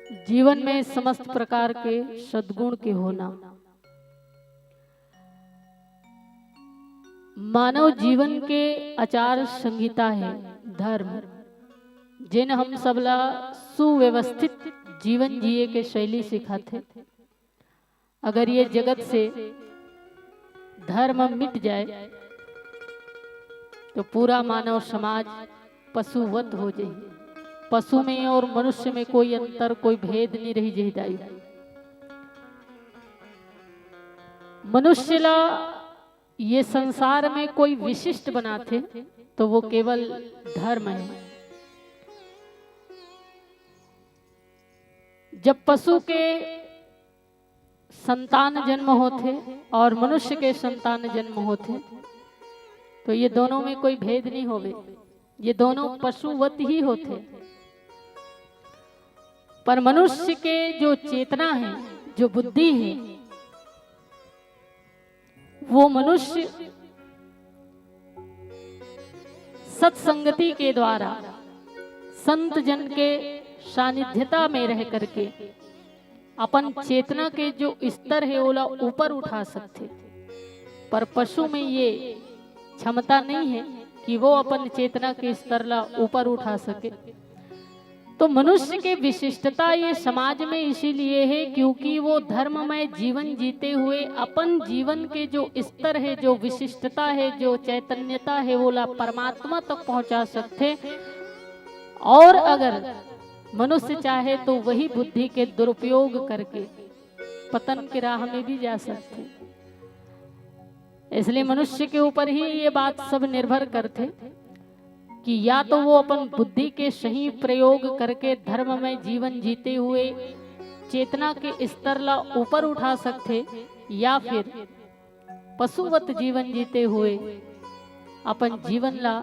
जीवन में समस्त प्रकार के सद्गुण के होना। मानव जीवन के आचार संहिता है धर्म, जिन हम सबला सुव्यवस्थित जीवन जिए के शैली सिखाते। अगर ये जगत से धर्म मिट जाए तो पूरा मानव समाज पशुवत हो जाए। पशु में और मनुष्य में कोई अंतर, कोई भेद नहीं रही जाए। मनुष्य ला ये संसार में कोई विशिष्ट बनाते तो वो केवल धर्म है। जब पशु के संतान जन्म होते और मनुष्य के संतान जन्म होते तो ये दोनों में कोई भेद नहीं होवे, ये दोनों पशुवत ही होते। पर मनुष्य के जो चेतना है, जो बुद्धि है, वो मनुष्य सत्संगति के द्वारा संत जन के सानिध्यता में रह करके अपन चेतना के जो स्तर है वो ऊपर उठा सकते। पर पशु में ये क्षमता नहीं है कि वो अपन चेतना के स्तर ला ऊपर उठा सके। तो मनुष्य के विशिष्टता ये समाज में इसीलिए है क्योंकि वो धर्ममय जीवन जीते हुए अपन जीवन के जो स्तर है, जो विशिष्टता है, जो चैतन्यता है वो ला परमात्मा तक पहुंचा सकते। और अगर मनुष्य चाहे तो वही बुद्धि के दुरुपयोग करके पतन की राह में भी जा सकते। इसलिए मनुष्य के ऊपर ही ये बात सब निर्भर करते कि या तो वो अपन बुद्धि के सही प्रयोग करके धर्म में जीवन जीते हुए चेतना के स्तर ला ऊपर उठा सकते, या फिर पशुवत जीवन जीते हुए अपन जीवन ला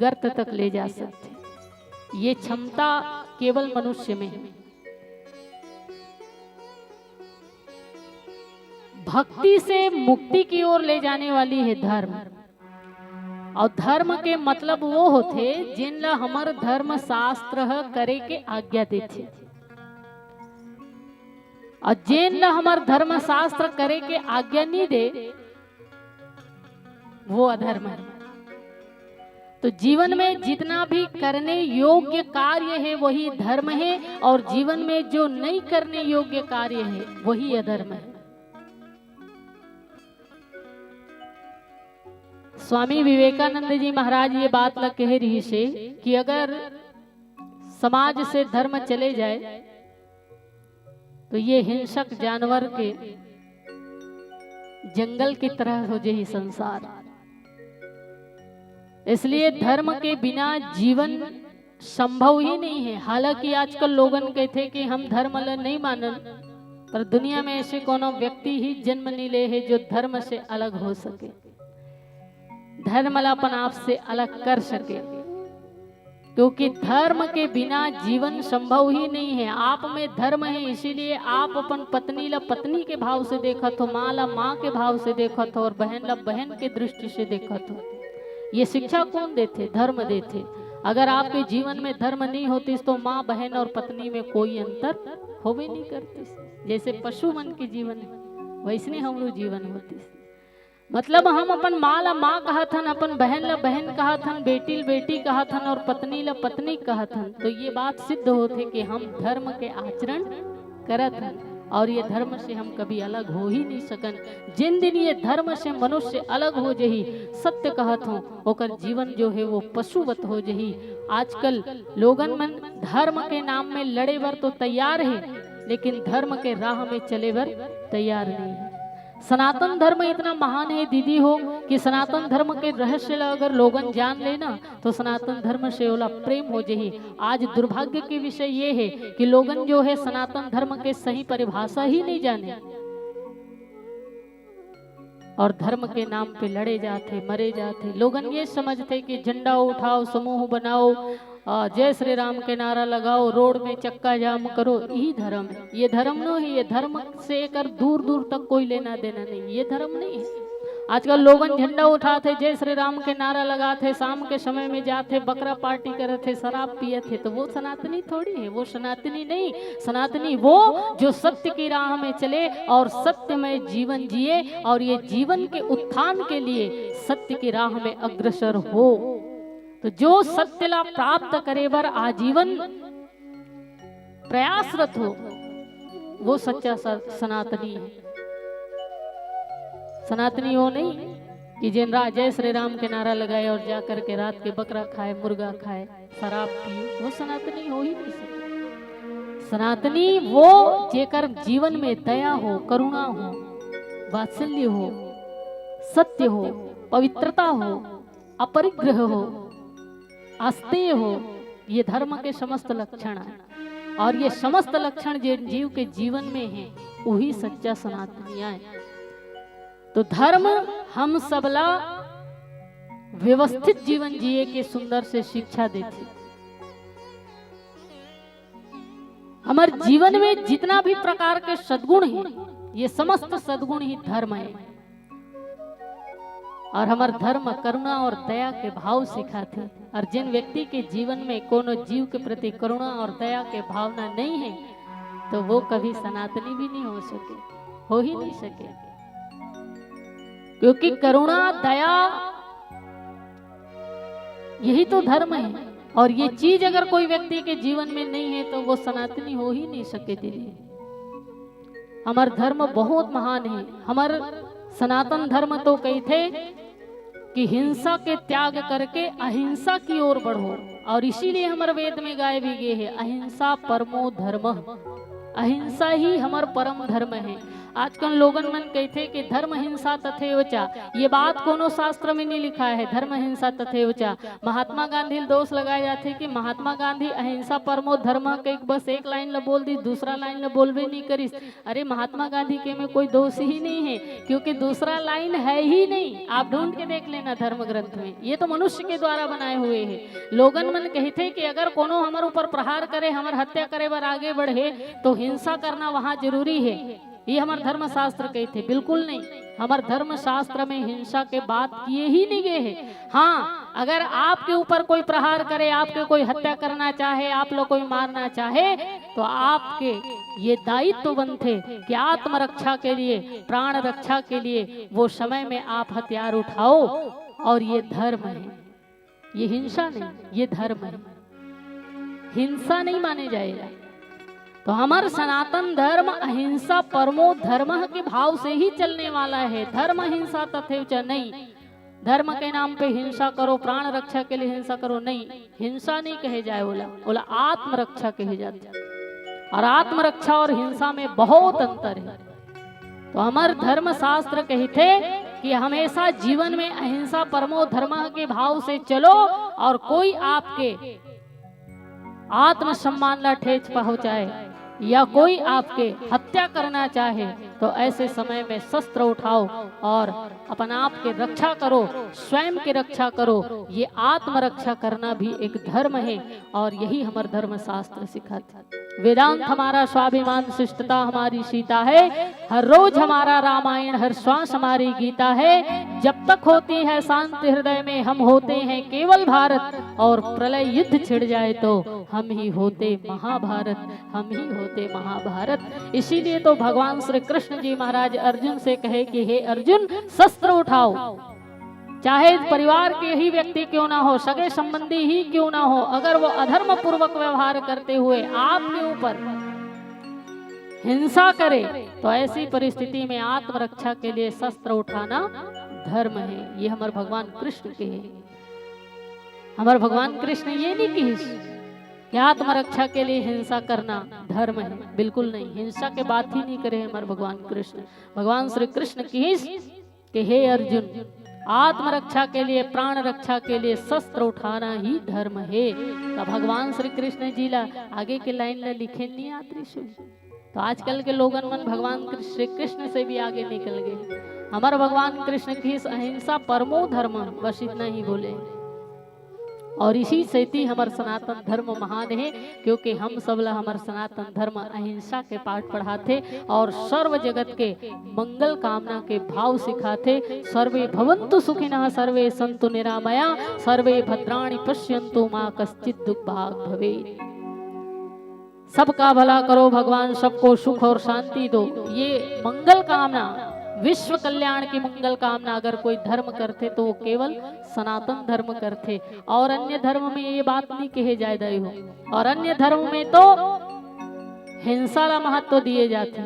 गर्त तक ले जा सकते। ये क्षमता केवल मनुष्य में है। भक्ति से मुक्ति की ओर ले जाने वाली है धर्म। और धर्म के मतलब वो होते जिन ला हमार धर्म शास्त्र करे के आज्ञा देते, और जिन ला हमार धर्म शास्त्र करे के आज्ञा नहीं दे वो अधर्म है। तो जीवन में जितना भी करने योग्य कार्य है वही धर्म है, और जीवन में जो नहीं करने योग्य कार्य है वही अधर्म है। स्वामी विवेकानंद जी महाराज ये बात ला कह रही से कि अगर समाज से धर्म चले जाए तो ये हिंसक जानवर के जंगल की तरह हो जाए संसार। इसलिए धर्म के बिना जीवन संभव ही नहीं है। हालांकि आजकल लोगन कहते कि हम धर्म ला नहीं मानन, पर दुनिया में ऐसे कोनो व्यक्ति ही जन्म नहीं ले है जो धर्म से अलग हो सके, धर्म ला अपन आप से अलग कर सके। क्योंकि धर्म के बिना जीवन संभव ही नहीं है। आप में धर्म है इसीलिए आप अपन पत्नी ला पत्नी के भाव से देखत हो, माँ ला माँ के भाव से देखत हो, और बहन ला बहन के दृष्टि से देखत हो। ये शिक्षा कौन देते? धर्म देते। अगर आपके जीवन में धर्म नहीं होती तो माँ बहन और पत्नी में कोई अंतर होवे नहीं करती। जैसे पशु मन के जीवन वैसने हमरो जीवन होती। मतलब हम अपन माँ ला माँ कहथन, अपन बहन ला बहन कहथन, बेटी ला बेटी कहथन और पत्नी ला पत्नी कहथन। तो ये बात सिद्ध होते कि हम धर्म के आचरण करत हन, और ये धर्म से हम कभी अलग हो ही नहीं सकन। जिन दिन ये धर्म से मनुष्य अलग हो जही, सत्य कहत हूँ ओकर जीवन जो है वो पशुवत हो जही। आजकल लोगन मन धर्म के नाम में लड़े बर तो तैयार है, लेकिन धर्म के राह में चले बर तैयार नहीं है। सनातन धर्म इतना महान है दीदी हो कि सनातन धर्म के रहस्य ला अगर लोगन जान लेना तो सनातन धर्म से ओला प्रेम हो जही। आज दुर्भाग्य के विषय ये है कि लोगन जो है सनातन धर्म के सही परिभाषा ही नहीं जाने, और धर्म के नाम पे लड़े जाते, मरे जाते। लोगन ये समझते कि झंडा उठाओ, समूह बनाओ, जय श्री राम के नारा लगाओ, रोड में चक्का जाम करो, यही धर्म है। ये धर्म नहीं है। ये धर्म से कर दूर दूर तक कोई लेना देना नहीं, ये धर्म नहीं है। आजकल लोगन झंडा उठाते, जय श्री राम के नारा लगाते, शाम के समय में जाते बकरा पार्टी करे थे, शराब पिए थे, तो वो सनातनी थोड़ी है, वो सनातनी नहीं। सनातनी वो जो सत्य की राह में चले और सत्य में जीवन जिए और ये जीवन के उत्थान के लिए सत्य की राह में अग्रसर हो। तो जो सत्य लाभ प्राप्त करे बर आजीवन प्रयासरत हो, वो सच्चा सनातनी है। सनातनी वो नहीं कि जिन जय श्री राम के नारा लगाए और जाकर के रात के बकरा खाए, मुर्गा खाए, शराब पिए, वो सनातनी हो ही नहीं सकती। सनातनी वो जेकर जीवन में दया हो, करुणा हो, वात्सल्य हो, सत्य हो, पवित्रता हो, अपरिग्रह हो, आस्तेय हो, ये धर्म के समस्त लक्षण है। और ये समस्त लक्षण जिन जीव के जीवन में है वही सच्चा सनातनिया है। तो धर्म हम सबला व्यवस्थित जीवन जिए के सुंदर से शिक्षा देती। हमारे जीवन में जितना भी प्रकार के सद्गुण हैं, ये समस्त सद्गुण ही धर्म है। और हमार धर्म करुणा और दया के भाव सिखाते। और जिन व्यक्ति के जीवन में कोनो जीव के प्रति करुणा और दया के भावना नहीं है, तो वो कभी सनातनी भी नहीं हो सके, हो ही नहीं सके। क्योंकि करुणा दया यही तो धर्म है। और ये चीज अगर कोई व्यक्ति के जीवन में नहीं है तो वो सनातनी हो ही नहीं सके। दीदी, हमार धर्म बहुत महान है। हमार सनातन धर्म तो कही थे कि हिंसा के त्याग करके अहिंसा की ओर बढ़ो। और इसीलिए हमारे वेद में गाए भी गए है, अहिंसा परमो धर्म। अहिंसा ही हमार परम धर्म है। आजकल लोगन मन कहते कि धर्म हिंसा तथैव च, ये बात कोनो शास्त्र में नहीं लिखा है, धर्म हिंसा तथैव च। महात्मा गांधी दोष लगाए जाते कि महात्मा गांधी अहिंसा परमो धर्म के बस एक लाइन ल बोल दी, दूसरा लाइन ल बोलबे नहीं करिस। अरे महात्मा गांधी के में कोई दोष ही नहीं है, क्योंकि दूसरा लाइन है ही नहीं। आप ढूंढ के देख लेना धर्म ग्रंथ में, ये तो मनुष्य के द्वारा बनाए हुए है। लोगन मन कहते कि अगर कोनो हमारे ऊपर प्रहार करे, हमार हत्या करे बर आगे बढ़े, तो हिंसा करना वहां जरूरी है। ये हमारे धर्म शास्त्र कहते, बिल्कुल नहीं। हमारे धर्म शास्त्र में हिंसा के बात किए ही नहीं गए हैं। हाँ, अगर आपके ऊपर कोई प्रहार करे, आपके कोई हत्या करना चाहे, आप लोग कोई मारना चाहे, तो आपके ये दायित्व बनते कि आत्मरक्षा के लिए, प्राण रक्षा के लिए वो समय में आप हथियार उठाओ। और ये धर्म है, ये हिंसा नहीं, ये धर्म है। हिंसा नहीं माने जाएगा। तो हमारा सनातन धर्म अहिंसा परमो धर्म के भाव से ही चलने वाला है। धर्म हिंसा तथैव च नहीं। धर्म के नाम पे हिंसा करो, प्राण रक्षा के लिए हिंसा करो, नहीं, हिंसा नहीं कहे जाए, बोला आत्मरक्षा कहे जाते। और आत्मरक्षा और हिंसा में बहुत अंतर है। तो हमारे धर्म शास्त्र कहते कि हमेशा जीवन में अहिंसा परमो धर्म के भाव से चलो। और कोई आपके आत्मसम्मान ला ठेस पहुंचाए या कोई आपके हत्या करना चाहे, तो ऐसे समय में शस्त्र उठाओ और अपना आप के रक्षा करो, स्वयं की रक्षा करो। ये आत्मरक्षा करना भी एक धर्म है। और यही हमारा धर्म शास्त्र सिखाता है। वेदांत हमारा स्वाभिमान, शिष्टता हमारी सीता है। हर रोज हमारा रामायण, हर श्वास हमारी गीता है। जब तक होती है शांति हृदय में, हम होते हैं केवल भारत। और प्रलय युद्ध छिड़ जाए तो हम ही होते महाभारत, हम ही होते महाभारत। इसीलिए तो भगवान श्री कृष्ण जी महाराज अर्जुन से कहे कि हे अर्जुन, शस्त्र उठाओ। चाहे परिवार के ही व्यक्ति क्यों ना हो, सगे संबंधी ही क्यों ना हो, अगर वो अधर्म पूर्वक व्यवहार करते हुए आपके ऊपर हिंसा करे, तो ऐसी परिस्थिति में आत्मरक्षा के लिए शस्त्र उठाना धर्म है। ये हमारे भगवान कृष्ण के है। हमारे भगवान कृष्ण ये नहीं कि आत्मरक्षा के लिए हिंसा करना धर्म है, बिल्कुल नहीं। हिंसा के बात ही नहीं करे हमारे भगवान कृष्ण। भगवान श्री कृष्ण की कि हे अर्जुन, आत्मरक्षा के लिए, प्राण रक्षा के लिए शस्त्र उठाना ही धर्म है। तो भगवान श्री कृष्ण जी ला आगे के लाइन ला लिखे नहीं आती सुन। तो आजकल के लोगन मन भगवान श्री कृष्ण से भी आगे निकल गए। हमारे भगवान कृष्ण की अहिंसा परमो धर्म, बस इतना ही बोले। और इसी से ही हमार सनातन धर्म महान है, क्योंकि हम सबला हमार सनातन धर्म अहिंसा के पाठ पढ़ाते और सर्व जगत के मंगल कामना के भाव सिखाते। सर्वे भवन्तु सुखिनः सर्वे सन्तु निरामया सर्वे भद्राणि पश्यन्तु मा कश्चित् दुःखभाग् भवेत्। सबका भला करो भगवान, सबको सुख और शांति दो, ये मंगल कामना, विश्व कल्याण की मंगल कामना अगर कोई धर्म करते तो वो केवल सनातन धर्म करते। और अन्य धर्म में ये बात नहीं कहे जाए दई हो, और अन्य धर्म में तो हिंसा का महत्व दिए जाते,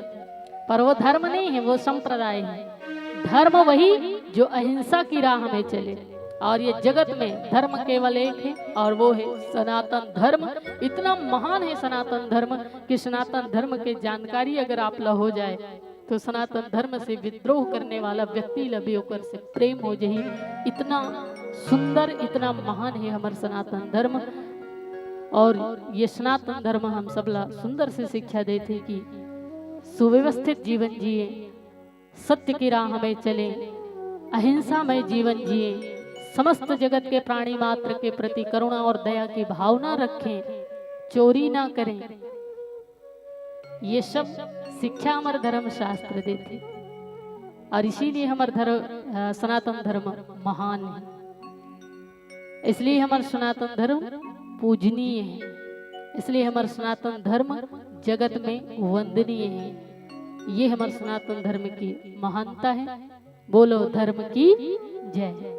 पर वो धर्म नहीं है, वो संप्रदाय है। धर्म वही जो अहिंसा की राह में चले, और ये जगत में धर्म केवल एक है और वो है सनातन धर्म। इतना महान है सनातन धर्म कि सनातन धर्म के जानकारी अगर आप ला हो जाए तो सनातन धर्म से विद्रोह करने वाला व्यक्ति लबे होकर से प्रेम हो जाही। इतना सुंदर, इतना महान है हमार सनातन धर्म। और ये सनातन धर्म हम सबला सुंदर से शिक्षा देते कि सुव्यवस्थित जीवन जिए, सत्य की राह में चले, अहिंसा में जीवन जिए, समस्त जगत के प्राणी मात्र के प्रति करुणा और दया की भावना रखें, चोरी ना करें। ये सब शिक्षा हमारे धर्म शास्त्र देते, और इसीलिए हमारा धर्म सनातन धर्म महान है। इसलिए हमारा सनातन धर्म पूजनीय है, इसलिए हमारा सनातन धर्म जगत में वंदनीय है। ये हमारे सनातन धर्म की महानता है। बोलो धर्म की जय।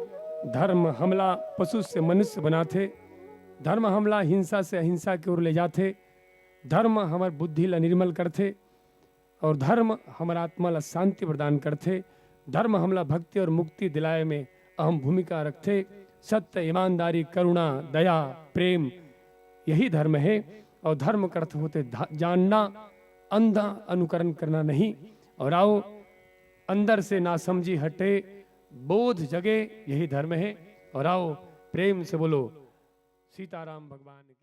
धर्म हमला पशु से मनुष्य बनाते, धर्म हमला हिंसा से अहिंसा की ओर ले जाते, धर्म हमार बुद्धि ला निर्मल करते, और धर्म हमारा आत्मा ला शांति प्रदान करते। धर्म हमला भक्ति और मुक्ति दिलाए में अहम भूमिका रखते। सत्य, ईमानदारी, करुणा, दया, प्रेम, यही धर्म है। और धर्म का अर्थ होते जानना, अंधा अनुकरण करना नहीं। और आओ अंदर से नासमझी हटे, बोध जगे, यही धर्म है। और आओ प्रेम से बोलो सीताराम भगवान की।